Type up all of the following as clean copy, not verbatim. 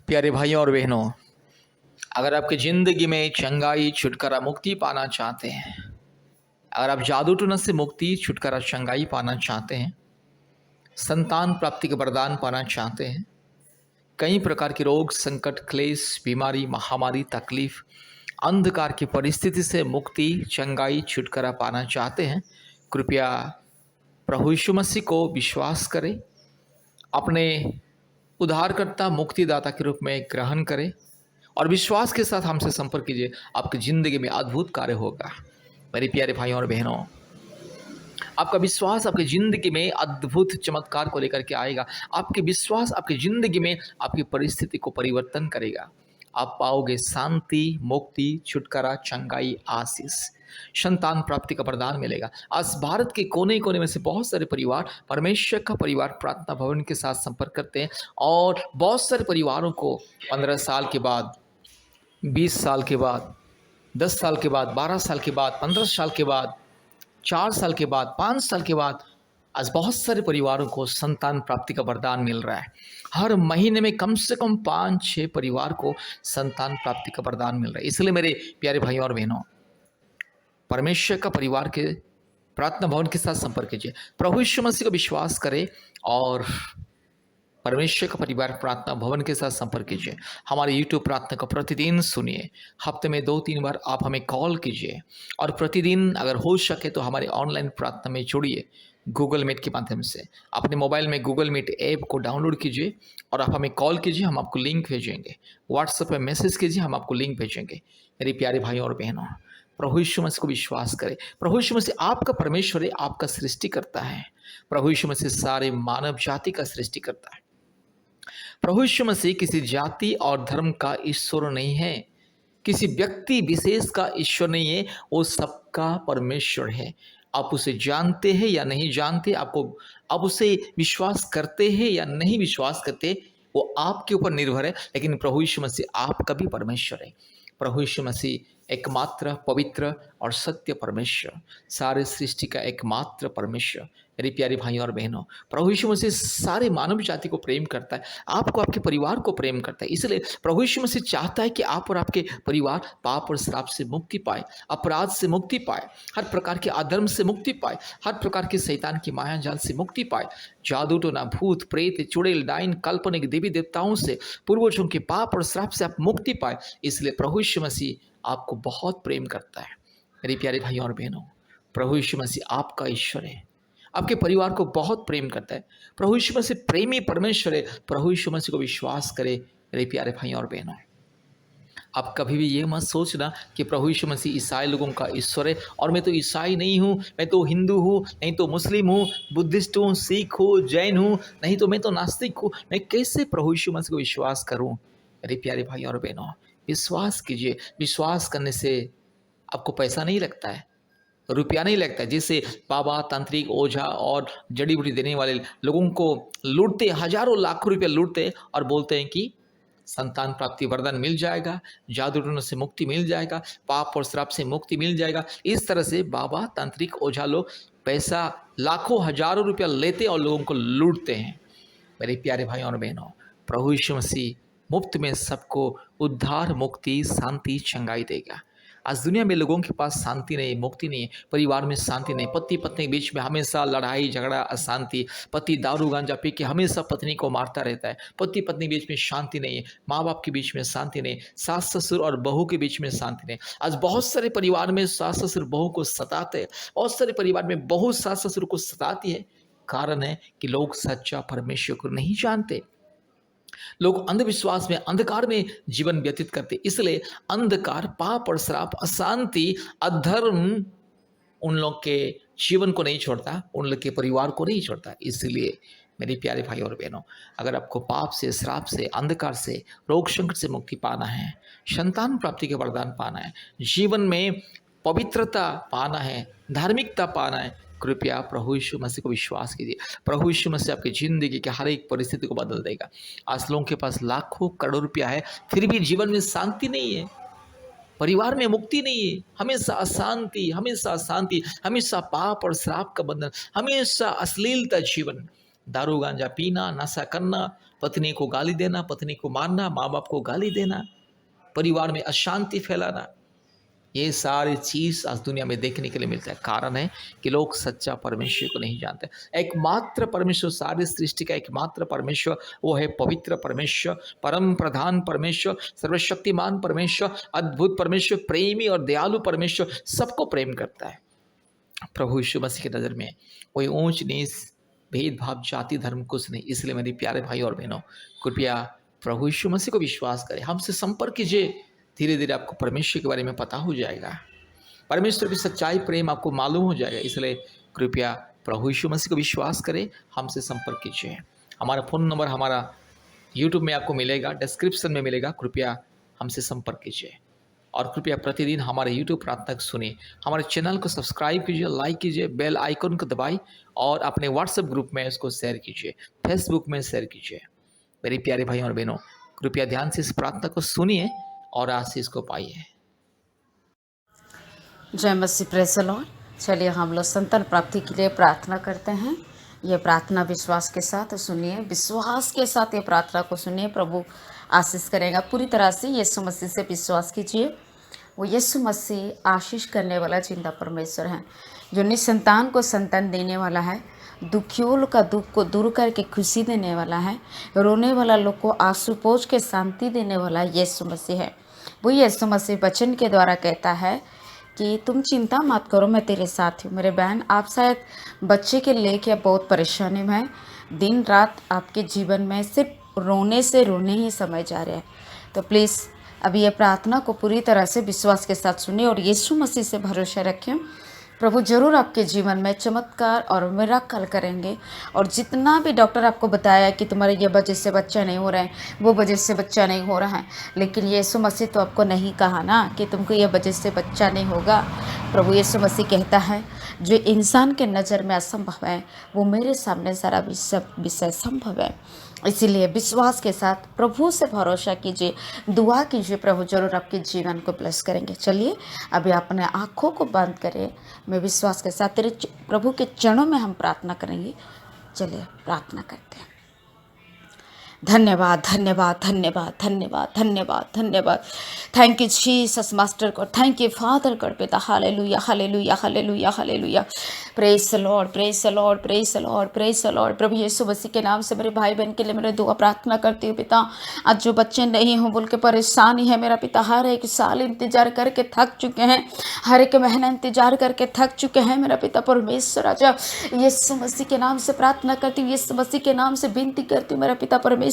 प्यारे भाइयों और बहनों, अगर आपकी ज़िंदगी में चंगाई, छुटकारा, मुक्ति पाना चाहते हैं, अगर आप जादू-टोना से मुक्ति, छुटकारा, चंगाई पाना चाहते हैं, संतान प्राप्ति का वरदान पाना चाहते हैं, कई प्रकार के रोग, संकट, क्लेश, बीमारी, महामारी, तकलीफ, अंधकार की परिस्थिति से मुक्ति, चंगाई, छुटकारा पाना चाहते हैं, कृपया प्रभु यीशु मसीह को विश्वास करें, अपने उद्धारकर्ता, मुक्तिदाता के रूप में ग्रहण करें और विश्वास के साथ हमसे संपर्क कीजिए। आपकी ज़िंदगी में अद्भुत कार्य होगा। मेरे प्यारे भाइयों और बहनों, आपका विश्वास आपकी ज़िंदगी में अद्भुत चमत्कार को लेकर के आएगा। आपके विश्वास आपकी ज़िंदगी में आपकी परिस्थिति को परिवर्तन करेगा। आप पाओगे शांति, मुक्ति, छुटकारा, चंगाई, आशीष, संतान प्राप्ति का वरदान मिलेगा। आज भारत के कोने-कोने में से बहुत सारे परिवार परमेश्वर का परिवार प्रार्थना भवन के साथ संपर्क करते हैं और बहुत सारे परिवारों को 15 साल के बाद, 20 साल के बाद, 10 साल के बाद, 12 साल के बाद, 15 साल के बाद, 4 साल के बाद, 5 साल के बाद, आज बहुत सारे परिवारों को संतान प्राप्ति का वरदान मिल रहा है। हर महीने में कम से कम 5-6 परिवार को संतान प्राप्ति का वरदान मिल रहा है। इसलिए मेरे प्यारे भाइयों और बहनों, परमेश्वर का परिवार के प्रार्थना भवन के साथ संपर्क कीजिए। प्रभु यीशु मसीह का विश्वास करें और परमेश्वर का परिवार प्रार्थना भवन के साथ संपर्क कीजिए। हमारे यूट्यूब प्रार्थना को प्रतिदिन सुनिए। हफ्ते में 2-3 बार आप हमें कॉल कीजिए और प्रतिदिन अगर हो सके तो हमारे ऑनलाइन प्रार्थना में जुड़िए। गूगल मीट के माध्यम से अपने मोबाइल में गूगल मीट ऐप को डाउनलोड कीजिए और आप हमें कॉल कीजिए, हम आपको लिंक भेजेंगे। व्हाट्सएप पे मैसेज कीजिए, हम आपको लिंक भेजेंगे। मेरे प्यारे भाइयों और बहनों, प्रभु यीशु मसीह को विश्वास करें। प्रभु यीशु मसीह आपका परमेश्वर है, आपका सृष्टि करता है। प्रभु यीशु मसीह सारे मानव जाति का सृष्टि करता है। प्रभु यीशु मसीह किसी जाति और धर्म का ईश्वर नहीं है, किसी व्यक्ति विशेष का ईश्वर नहीं है, वो सबका परमेश्वर है। आप उसे जानते हैं या नहीं जानते, आप उसे विश्वास करते हैं या नहीं विश्वास करते, वो आपके ऊपर निर्भर है। लेकिन प्रभु यीशु मसीह आपका भी परमेश्वर है। प्रभु यीशु मसीह एकमात्र पवित्र और सत्य परमेश्वर, सारे सृष्टि का एकमात्र परमेश्वर। मेरे प्यारे भाइयों और बहनों, प्रभु यीशु मसीह सारे मानव जाति को प्रेम करता है, आपको, आपके परिवार को प्रेम करता है। इसलिए प्रभु यीशु मसीह चाहता है कि आप और आपके परिवार पाप और श्राप से मुक्ति पाए, अपराध से मुक्ति पाए, हर प्रकार के अधर्म से मुक्ति पाए, हर प्रकार के शैतान की माया जाल से मुक्ति पाए, जादू टोना, भूत प्रेत, चुड़ैल, डाइन, काल्पनिक देवी देवताओं से, पूर्वजों के पाप और श्राप से आप मुक्ति पाए। इसलिए प्रभु यीशु मसीह आपको बहुत प्रेम करता है। मेरे प्यारे भाइयों और बहनों, प्रभु यीशु मसीह आपका ईश्वर है, आपके परिवार को बहुत प्रेम करता है। प्रभु यीशु मसीह प्रेमी परमेश्वर है। प्रभु यीशु मसीह को विश्वास करें। मेरे प्यारे भाइयों और बहनों, आप कभी भी ये मत सोचना कि प्रभु यीशु मसीह ईसाई लोगों का ईश्वर है और मैं तो ईसाई नहीं हूँ, मैं तो हिंदू हूँ, नहीं तो मुस्लिम हूँ, बुद्धिस्ट हूँ, सिख हूँ, जैन हूँ, नहीं तो मैं तो नास्तिक हूँ, मैं कैसे प्रभु यीशु मसीह को विश्वास करूँ। मेरे प्यारे भाइयों और बहनों, विश्वास कीजिए। विश्वास करने से आपको पैसा नहीं लगता है, रुपया नहीं लगता है। जिससे बाबा, तांत्रिक, ओझा और जड़ी बूटी देने वाले लोगों को लूटते, हजारों लाखों रुपया लूटते और बोलते हैं कि संतान प्राप्ति वरदान मिल जाएगा, जादू टोना से मुक्ति मिल जाएगा, पाप और श्राप से मुक्ति मिल जाएगा। इस तरह से बाबा, तांत्रिक, ओझा लोग पैसा लाखों हजारों रुपया लेते और लोगों को लूटते हैं। मेरे प्यारे भाइयों और बहनों, प्रभु यीशु मसीह मुफ्त में सबको उद्धार, मुक्ति, शांति, चंगाई देगा। आज दुनिया में लोगों के पास शांति नहीं, मुक्ति नहीं है, परिवार में शांति नहीं, पति पत्नी के बीच में हमेशा लड़ाई झगड़ा, अशांति, पति दारू गांजा पी के हमेशा पत्नी को मारता रहता है, पति पत्नी के बीच में शांति नहीं है, माँ बाप के बीच में शांति नहीं, सास ससुर और बहू के बीच में शांति नहीं। आज बहुत सारे परिवार में सास ससुर बहू को सताते हैं, बहुत सारे परिवार में बहू सास ससुर को सताती है। कारण है कि लोग सच्चा परमेश्वर को नहीं जानते, लोग अंधविश्वास में, अंधकार में जीवन व्यतीत करते। इसलिए अंधकार, पाप और श्राप, अशांति, अधर्म उन लोग के जीवन को नहीं छोड़ता, उन लोग के परिवार को नहीं छोड़ता। इसलिए मेरे प्यारे भाई और बहनों, अगर आपको पाप से, श्राप से, अंधकार से, रोग संकट से मुक्ति पाना है, संतान प्राप्ति के वरदान पाना है, जीवन में पवित्रता पाना है, धार्मिकता पाना है, कृपया प्रभु यीशु मसीह को विश्वास कीजिए। प्रभु यीशु मसीह आपकी ज़िंदगी के हर एक परिस्थिति को बदल देगा। आज लोगों के पास लाखों करोड़ों रुपया है, फिर भी जीवन में शांति नहीं है, परिवार में मुक्ति नहीं है, हमेशा अशांति, हमेशा अशांति, हमेशा पाप और श्राप का बंधन, हमेशा अश्लीलता जीवन। दारू गांजा पीना, नशा करना, पत्नी को गाली देना, पत्नी को मारना, माँ बाप को गाली देना, परिवार में अशांति फैलाना, ये सारी चीज आज दुनिया में देखने के लिए मिलता है। कारण है कि लोग सच्चा परमेश्वर को नहीं जानते। एकमात्र परमेश्वर, सारी सृष्टि का एकमात्र परमेश्वर, वो है पवित्र परमेश्वर, परम प्रधान परमेश्वर, सर्वशक्तिमान परमेश्वर, अद्भुत परमेश्वर, प्रेमी और दयालु परमेश्वर, सबको प्रेम करता है। प्रभु यीशु मसीह की नज़र में कोई ऊंच नीच, भेदभाव, जाति, धर्म कुछ नहीं। इसलिए मेरे प्यारे भाई और बहनों, कृपया प्रभु यीशु मसीह को विश्वास करें, हमसे संपर्क कीजिए। धीरे धीरे आपको परमेश्वर के बारे में पता हो जाएगा, परमेश्वर की सच्चाई, प्रेम आपको मालूम हो जाएगा। इसलिए कृपया प्रभु यीशु मसीह को विश्वास करें, हमसे संपर्क कीजिए। हमारा फ़ोन नंबर हमारा यूट्यूब में आपको मिलेगा, डिस्क्रिप्शन में मिलेगा। कृपया हमसे संपर्क कीजिए और कृपया प्रतिदिन हमारे यूट्यूब प्रार्थना को सुनिए। हमारे चैनल को सब्सक्राइब कीजिए, लाइक कीजिए, बेल आइकन को दबाइए और अपने व्हाट्सएप ग्रुप में इसको शेयर कीजिए, फेसबुक में शेयर कीजिए। मेरे प्यारे भाई और बहनों, कृपया ध्यान से इस प्रार्थना को सुनिए और आशीष को पाइए। जय मसीह, प्रेज़ द लॉर्ड। चलिए हम लोग संतान प्राप्ति के लिए प्रार्थना करते हैं। ये प्रार्थना विश्वास के साथ सुनिए, विश्वास के साथ ये प्रार्थना को सुनिए, प्रभु आशीष करेगा। पूरी तरह से यीशु मसीह से विश्वास कीजिए। वो यीशु मसीह आशीष करने वाला जिंदा परमेश्वर है, जो निसंतान को संतान देने वाला है, दुखियों का दुख को दूर करके खुशी देने वाला है, रोने वाला लोग को आंसू पोंछ के शांति देने वाला यीशु मसीह है। वो यीशु मसीह वचन के द्वारा कहता है कि तुम चिंता मत करो, मैं तेरे साथ हूँ। मेरे बहन, आप शायद बच्चे के लेके बहुत परेशानी में हैं, दिन रात आपके जीवन में सिर्फ रोने से रोने ही समय जा रहे हैं। तो प्लीज़ अभी ये प्रार्थना को पूरी तरह से विश्वास के साथ सुनिए और यीशु मसीह से भरोसा रखें। प्रभु जरूर आपके जीवन में चमत्कार और मिराकल करेंगे। और जितना भी डॉक्टर आपको बताया कि तुम्हारे ये वजह से बच्चा नहीं हो रहा है, वो वजह से बच्चा नहीं हो रहा है, लेकिन यीशु मसीह तो आपको नहीं कहा ना कि तुमको ये वजह से बच्चा नहीं होगा। प्रभु यीशु मसीह कहता है, जो इंसान के नज़र में असंभव है, वो मेरे सामने सारा विषय संभव है। इसीलिए विश्वास के साथ प्रभु से भरोसा कीजिए, दुआ कीजिए, प्रभु जरूर आपके जीवन को ब्लेस करेंगे। चलिए अभी अपने आँखों को बंद करें, मैं विश्वास के साथ तेरे प्रभु के चरणों में हम प्रार्थना करेंगे। चलिए प्रार्थना करते हैं। धन्यवाद, धन्यवाद, धन्यवाद, धन्यवाद, धन्यवाद, धन्यवाद। Thank you Jesus master God, thank you father God पिता। Hallelujah, hallelujah, hallelujah, hallelujah. Praise the Lord, praise the Lord, praise the Lord, praise the Lord. प्रभु यीशु मसीह के नाम से मेरे भाई बहन के लिए मेरे दुआ प्रार्थना करती हूँ पिता। आज जो बच्चे नहीं हो बोल के परेशानी है मेरा पिता, हर एक साल इंतजार करके थक चुके हैं, हर एक महीना इंतजार करके थक चुके हैं मेरा पिता परमेश्वर। राजा यीशु मसीह के नाम से प्रार्थना करती हूँ, यीशु मसीह के नाम से विनती करती हूँ मेरा पिता परमेश्वर,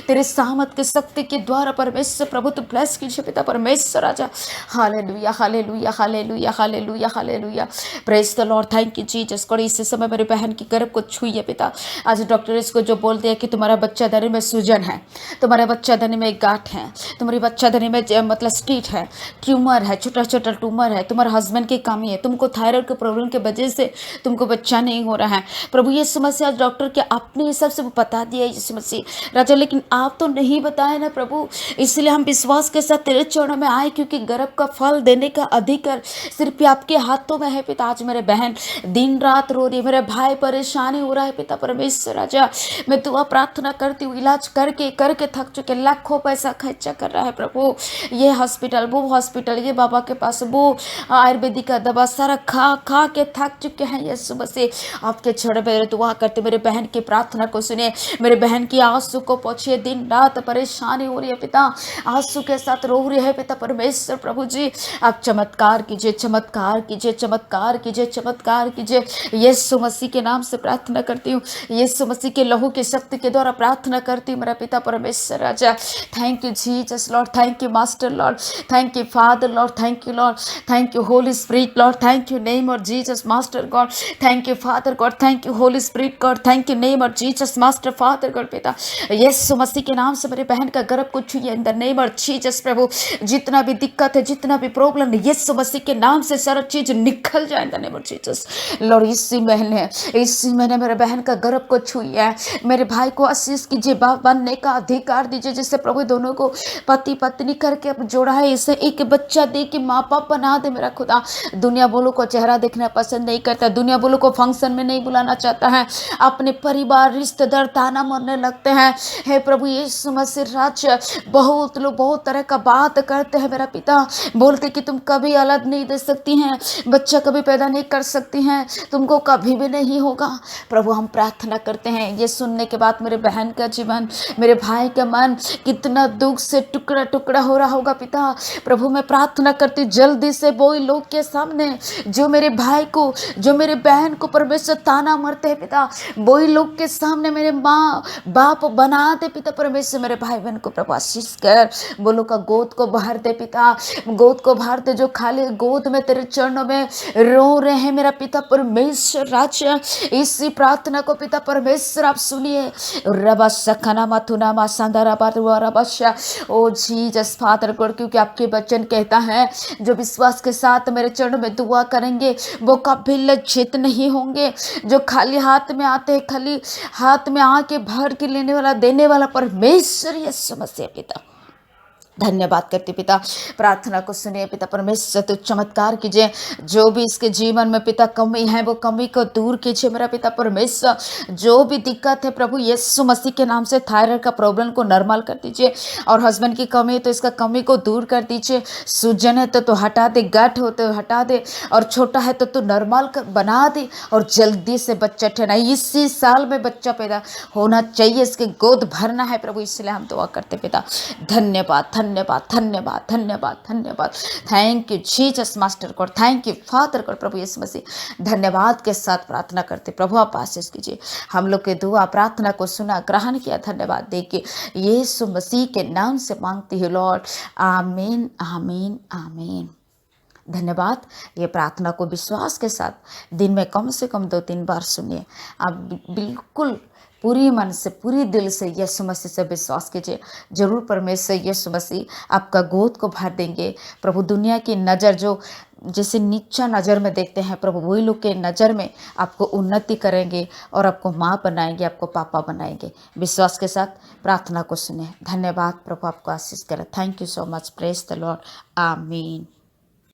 तेरे सामर्थ के शक्ति के द्वारा परमेश्वर प्रभु तो ब्लेस कीजिए पिता परमेश्वर। राजा hallelujah, hallelujah, hallelujah, hallelujah, hallelujah. Praise the Lord, thank you Jesus God. इस समय मेरी बहन की गर्भ को छुइए पिता। आज डॉक्टर इसको जो बोलते हैं कि तुम्हारा बच्चा धनी में सूजन है, तुम्हारे बच्चा धनी में गांठ है, तुम्हारी बच्चा धनी में मतलब स्टीट है, ट्यूमर है, छोटा छोटा ट्यूमर है, तुम्हारे हस्बैंड की कमी है, तुमको थायराइड के प्रॉब्लम की वजह से तुमको बच्चा नहीं हो रहा है। प्रभु ये समस्या आज डॉक्टर के अपने हिसाब से बता दिया यीशु मसीह राजा, लेकिन आप तो नहीं बताए ना प्रभु, इसलिए हम विश्वास के साथ तेरे चरणों में आए, क्योंकि गर्भ का फल देने का अधिकार सिर्फ आपके हाथों में है पिता। आज मेरे बहन दिन रात रो रही है, मेरे भाई परेशानी हो रहा है पिता परमेश्वर। राजा मैं दुआ प्रार्थना करती हूँ, इलाज करके करके थक चुके, लाखों पैसा खर्चा कर रहा है प्रभु, ये हॉस्पिटल वो हॉस्पिटल, ये बाबा के पास वो आयुर्वेदिक का दवा सारा खा खा के थक चुके हैं। यीशु मसीह आपके चरण में दुआ करते मेरे बहन की प्रार्थना को सुने, मेरे बहन की आंसू को पहुंचे, दिन रात परेशानी हो रही है पिता, आंसू के साथ रो रही है पिता परमेश्वर। प्रभु जी आप चमत्कार कीजिए, चमत्कार कीजिए, चमत्कार कीजिए, चमत्कार कीजिए। यीशु मसीह के नाम से प्रार्थना करती हूँ, यीशु मसीह के लहू की शक्ति के द्वारा प्रार्थना करती हूँ मेरा पिता परमेश्वर। राजा thank you Jesus Lord, thank you master Lord, thank you father Lord, thank you Lord, thank you Holy Spirit Lord, thank you name of Jesus master God, thank you father God, thank you Holy Spirit God, thank you name of Jesus master father God पिता। यीशु मसीह के नाम से मेरे बहन का गर्भ को छुइए in the name of Jesus प्रभु। जितना भी दिक्कत है, जितना भी प्रॉब्लम है, यीशु मसीह के नाम से सारा चीज निकल जाए इन the name of Jesus. Lord इसी महीने मेरे बहन का गर्भ को छुइए, मेरे भाई को आशीष कीजिए, बाप बनने का अधिकार दीजिए, जिससे प्रभु दोनों को पति पत्नी करके अब जोड़ा है, इसे एक बच्चा दे के माँ बाप बना दे मेरा खुदा। दुनिया बोलो को चेहरा देखना पसंद नहीं करता, दुनिया बोलो को फंक्शन में नहीं बुलाना चाहता है, अपने परिवार रिश्तेदार ताना मारने लगते हैं। हे प्रभु यीशु मसीह राज्य, बहुत लोग बहुत तरह का बात करते हैं मेरा पिता, बोलते कि तुम कभी औलाद नहीं दे सकती हैं, बच्चा कभी पैदा नहीं कर सकती हैं, तुमको कभी भी नहीं होगा। प्रभु हम प्रार्थना करते हैं, ये सुनने के बाद मेरे बहन का जीवन, मेरे भाई का मन कितना दुख से टुकड़ा टुकड़ा हो रहा होगा पिता। प्रभु मैं प्रार्थना करती जल्दी से वो लोग के सामने जो मेरे भाई को, जो मेरे बहन को परमेश्वर ताना मारते हैं पिता, वही लोग के सामने मेरे माँ बाप बना दे पिता। परमेश्वर मेरे भाई बहन को प्रभु आशीष कर, बोलो का गोद को भर दे पिता, गोद को भर दे, जो खाली गोद में तेरे चरणों में रो रहे हैं मेरा पिता परमेश्वर राज्य। इसी प्रार्थना को पिता परमेश्वर आप सुनिए। रबा सखना माथुना मा सांदारा बारवाराबाशा ओ जीसस फादर गॉड, क्योंकि आपके वचन कहता है जो विश्वास के साथ मेरे चरणों में दुआ करेंगे वो कभी लज्जित नहीं होंगे। जो खाली हाथ में आते हैं, खाली हाथ में आके भर के लेने वाला देने वाला परमेश्वर यीशु मसीह पिता, धन्यवाद करते पिता। प्रार्थना को सुनिए पिता परमेश्वर, तो चमत्कार कीजिए, जो भी इसके जीवन में पिता कमी है वो कमी को दूर कीजिए मेरा पिता परमेश्वर। जो भी दिक्कत है प्रभु यीशु मसीह के नाम से थायराइड का प्रॉब्लम को नॉर्मल कर दीजिए, और हस्बैंड की कमी है तो इसका कमी को दूर कर दीजिए, सूजन है तो हटा दे, गांठ हो तो हटा दे, और छोटा है तो नॉर्मल बना दे, और जल्दी से बच्चा ठहरा, इसी साल में बच्चा पैदा होना चाहिए, इसके गोद भरना है प्रभु, इसलिए हम दुआ करते पिता। धन्यवाद धन्यवाद धन्यवाद धन्यवाद धन्यवाद। Thank you Jesus master God, thank you father God. प्रभु यीशु मसीह धन्यवाद के साथ प्रार्थना करते, प्रभु आप आशीष कीजिए। हम लोग के दुआ प्रार्थना को सुना, ग्रहण किया, धन्यवाद देके यीशु मसीह के नाम से मांगती हूँ लॉर्ड, आमीन आमीन आमीन। धन्यवाद। ये प्रार्थना को विश्वास के साथ दिन में कम से कम 2-3 बार सुनिए। आप बिल्कुल पूरी मन से, पूरी दिल से यीशु मसीह से विश्वास कीजिए, जरूर परमेश्वर यीशु मसीह आपका गोद को भर देंगे। प्रभु दुनिया की नज़र जो जैसे नीचा नज़र में देखते हैं, प्रभु वही लोग के नज़र में आपको उन्नति करेंगे और आपको माँ बनाएंगे, आपको पापा बनाएंगे। विश्वास के साथ प्रार्थना को सुने। धन्यवाद। प्रभु आपको आशीष करे। Thank you so much. Praise the Lord. आमीन।